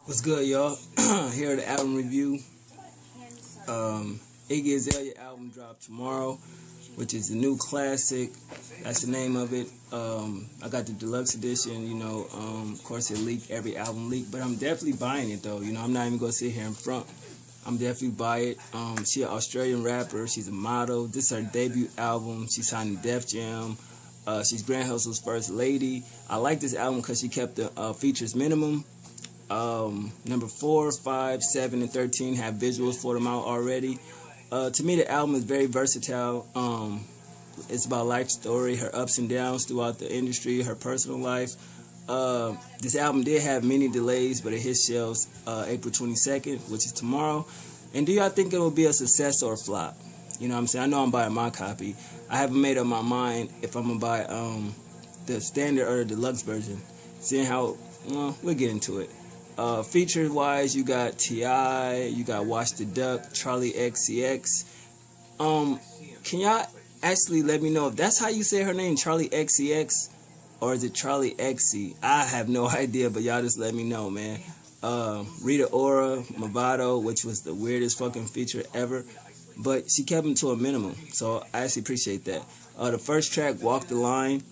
What's good, y'all? Here at the album review. Iggy Azalea album dropped tomorrow, which is a new classic. That's the name of it. I got the deluxe edition. Of course it leaked. Every album leaked, but I'm definitely buying it though. I'm not even gonna sit here in front. I'm definitely buy it. She an Australian rapper. She's a model. This is her debut album. She signed to Def Jam. She's Grand Hustle's first lady. I like this album because she kept the features minimum. Number 4, 5, 7, and 13 have visuals for them out already. To me, the album is very versatile. It's about life story, her ups and downs throughout the industry, her personal life. This album did have many delays, but it hits shelves April 22nd, which is tomorrow. And do y'all think it will be a success or a flop? You know what I'm saying? I know I'm buying my copy. I haven't made up my mind if I'm going to buy the standard or the deluxe version. Seeing how, we'll get into it. Feature-wise, you got T.I., you got Watch the Duck, Charlie XCX. Can y'all actually let me know if that's how you say her name, Charlie XCX, or is it Charlie XC? I have no idea, but y'all just let me know, man. Rita Ora, Movado, which was the weirdest fucking feature ever, but she kept them to a minimum, so I actually appreciate that. The first track, Walk the Line,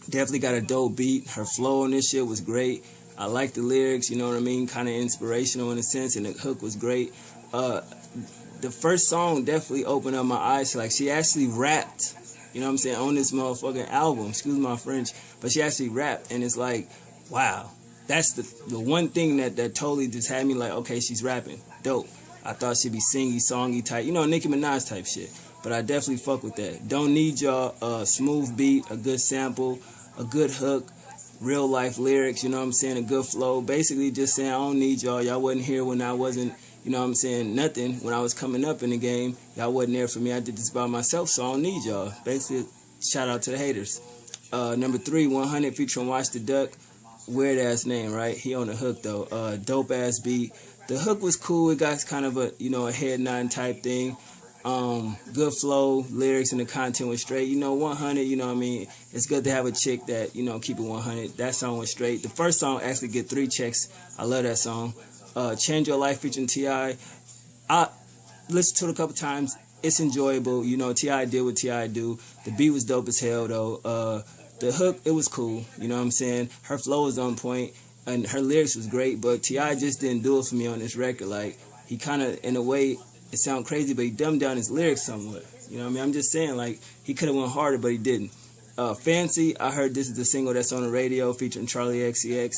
definitely got a dope beat. Her flow on this shit was great. I like the lyrics, you know what I mean? Kind of inspirational in a sense, and the hook was great. The first song definitely opened up my eyes. Like, she actually rapped, you know what I'm saying, on this motherfucking album. Excuse my French, but she actually rapped, and it's like, wow. That's the one thing that totally just had me like, okay, she's rapping. Dope. I thought she'd be singy, songy type, Nicki Minaj type shit. But I definitely fuck with that. Don't Need Y'all, a smooth beat, a good sample, a good hook. Real life lyrics, you know what I'm saying, a good flow. Basically just saying, I don't need y'all. Y'all wasn't here when I wasn't, you know what I'm saying, nothing. When I was coming up in the game, y'all wasn't there for me. I did this by myself, so I don't need y'all. Basically, shout out to the haters. Number 3, 100 featuring Watch the Duck. Weird ass name, right? He on the hook though. Dope ass beat. The hook was cool. It got kind of a, a head nodding type thing. Good flow, lyrics, and the content was straight. 100, you know what I mean? It's good to have a chick that, keep it 100. That song was straight. The first song actually get 3 checks. I love that song. Change Your Life featuring T.I. I listened to it a couple times. It's enjoyable. T.I. did what T.I. do. The beat was dope as hell, though. The hook, it was cool. You know what I'm saying? Her flow was on point, and her lyrics was great, but T.I. just didn't do it for me on this record. Like, he kind of, in a way, it sounds crazy, but he dumbed down his lyrics somewhat. You know what I mean? I'm just saying, like, he could have went harder, but he didn't. Fancy, I heard this is the single that's on the radio featuring Charlie XCX.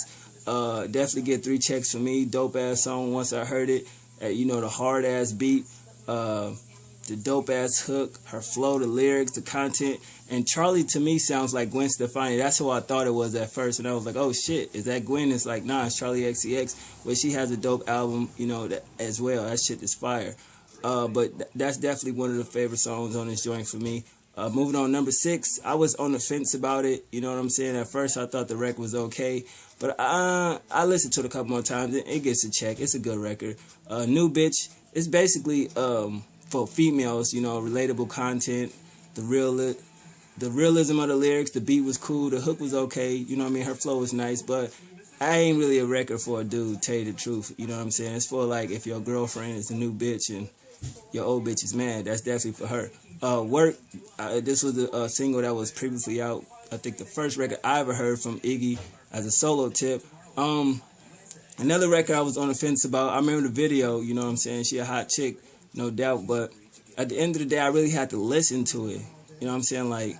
Definitely get 3 checks for me. Dope ass song once I heard it. The hard ass beat, the dope ass hook, her flow, the lyrics, the content. And Charlie to me sounds like Gwen Stefani. That's who I thought it was at first. And I was like, oh shit, is that Gwen? It's like, nah, it's Charlie XCX. But she has a dope album, that, as well. That shit is fire. But that's definitely one of the favorite songs on this joint for me. Moving on, number 6, I was on the fence about it. You know what I'm saying? At first, I thought the record was okay. But I listened to it a couple more times. It gets a check. It's a good record. New Bitch. It's basically for females, relatable content. The realism of the lyrics. The beat was cool. The hook was okay. You know what I mean? Her flow was nice. But I ain't really a record for a dude, tell you the truth. You know what I'm saying? It's for, like, if your girlfriend is a new bitch and your old bitch is mad, that's definitely for her. Work, this was a single that was previously out. I think the first record I ever heard from Iggy as a solo tip. Another record I was on the fence about, I remember the video, you know what I'm saying? She a hot chick, no doubt, but at the end of the day, I really had to listen to it. You know what I'm saying? Like,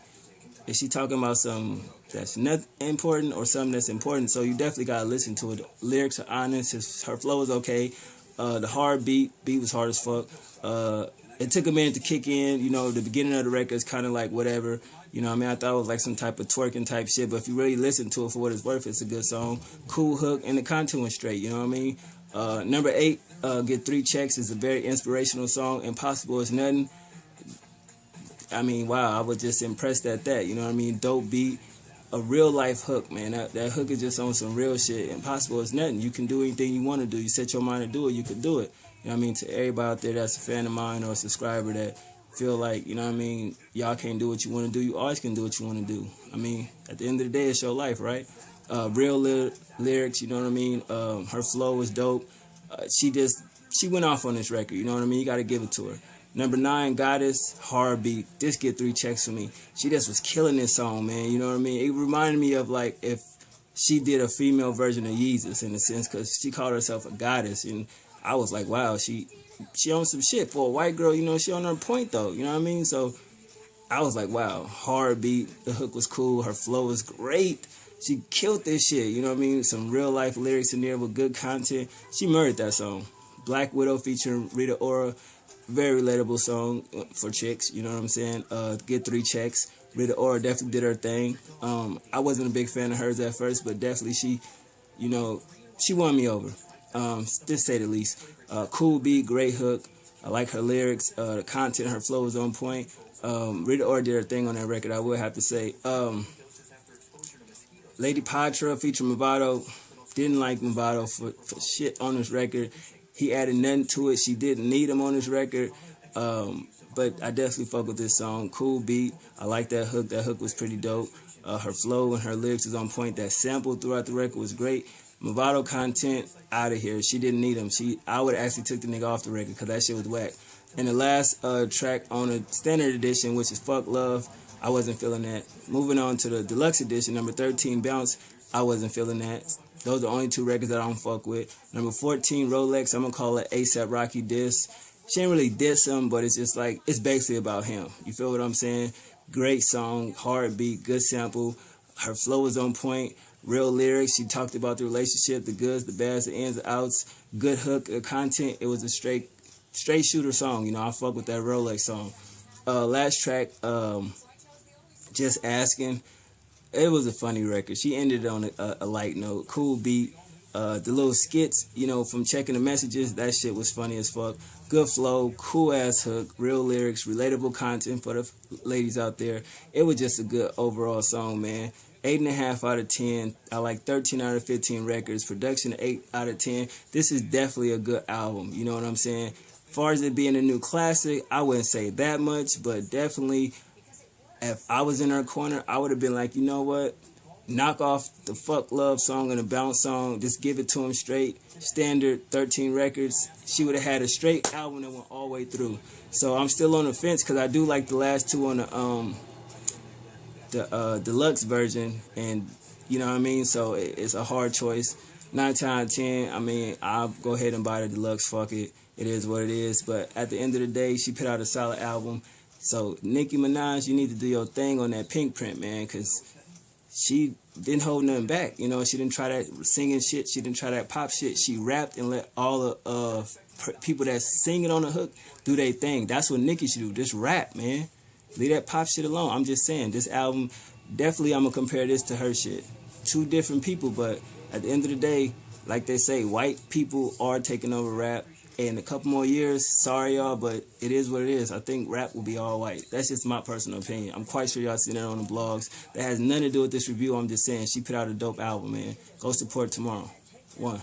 is she talking about something that's not important or something that's important? So you definitely gotta listen to it. Lyrics are honest, her flow is okay. The hard beat was hard as fuck. It took a minute to kick in. The beginning of the record is kind of like whatever. You know what I mean? I thought it was like some type of twerking type shit, but if you really listen to it for what it's worth, it's a good song. Cool hook, and the content was straight, you know what I mean? Number 8, Get 3 Checks is a very inspirational song. Impossible is Nothing. I mean, wow, I was just impressed at that, you know what I mean? Dope beat. A real life hook, man. That hook is just on some real shit. Impossible is nothing. You can do anything you want to do. You set your mind to do it, you can do it. You know what I mean? To everybody out there that's a fan of mine or a subscriber that feel like, you know what I mean, y'all can't do what you want to do, you always can do what you want to do. I mean, at the end of the day, it's your life, right? Real lyrics, you know what I mean? Her flow was dope. She went off on this record, you know what I mean? You got to give it to her. Number 9, Goddess, hard beat. This get 3 checks for me. She just was killing this song, man. You know what I mean? It reminded me of like if she did a female version of Yeezus in a sense, because she called herself a goddess, and I was like, wow, she on some shit for a white girl. You know, she on her point though. You know what I mean? So I was like, wow, hard beat. The hook was cool. Her flow was great. She killed this shit. You know what I mean? Some real life lyrics in there with good content. She murdered that song. Black Widow featuring Rita Ora. Very relatable song for chicks, you know what I'm saying? Get 3 checks. Rita Ora definitely did her thing. I wasn't a big fan of hers at first, but definitely she won me over. To say the least. Cool beat, great hook. I like her lyrics. The content, her flow is on point. Rita Ora did her thing on that record, I would have to say. Lady Patra featuring Movado. Didn't like Movado for shit on this record. He added nothing to it. She didn't need him on this record. But I definitely fuck with this song. Cool beat. I like that hook. That hook was pretty dope. Her flow and her lyrics is on point. That sample throughout the record was great. Movado content, out of here. She didn't need him. I would actually took the nigga off the record because that shit was whack. And the last track on the standard edition, which is Fuck Love, I wasn't feeling that. Moving on to the deluxe edition, number 13, Bounce, I wasn't feeling that. Those are the only 2 records that I don't fuck with. Number 14, Rolex, I'm going to call it A$AP Rocky diss. She ain't really diss him, but it's just like, it's basically about him. You feel what I'm saying? Great song, hard beat, good sample. Her flow is on point. Real lyrics. She talked about the relationship, the goods, the bads, the ins, the outs. Good hook, content. It was a straight shooter song. You know, I fuck with that Rolex song. Last track, Just Asking. It was a funny record. She ended on a light note. Cool beat. The little skits, you know, from checking the messages, that shit was funny as fuck. Good flow, cool ass hook, real lyrics, relatable content for the ladies out there. It was just a good overall song, man. 8.5 out of 10. I like 13 out of 15 records. Production 8 out of 10. This is definitely a good album. You know what I'm saying? As far as it being a new classic, I wouldn't say that much, but definitely if I was in her corner, I would have been like, you know what? Knock off the Fuck Love song and the Bounce song. Just give it to him straight. Standard 13 records. She would have had a straight album that went all the way through. So I'm still on the fence because I do like the last 2 on the deluxe version. And you know what I mean? So it's a hard choice. 9 out of 10. I mean, I'll go ahead and buy the deluxe. Fuck it. It is what it is. But at the end of the day, she put out a solid album. So, Nicki Minaj, you need to do your thing on that Pink Print, man, because she didn't hold nothing back. You know, she didn't try that singing shit. She didn't try that pop shit. She rapped and let all the people that's singing on the hook do their thing. That's what Nicki should do. Just rap, man. Leave that pop shit alone. I'm just saying, this album, definitely I'm going to compare this to her shit. 2 different people, but at the end of the day, like they say, white people are taking over rap. In a couple more years, sorry y'all, but it is what it is. I think rap will be all white. That's just my personal opinion. I'm quite sure y'all seen that on the blogs. That has nothing to do with this review. I'm just saying she put out a dope album, man. Go support tomorrow. 1.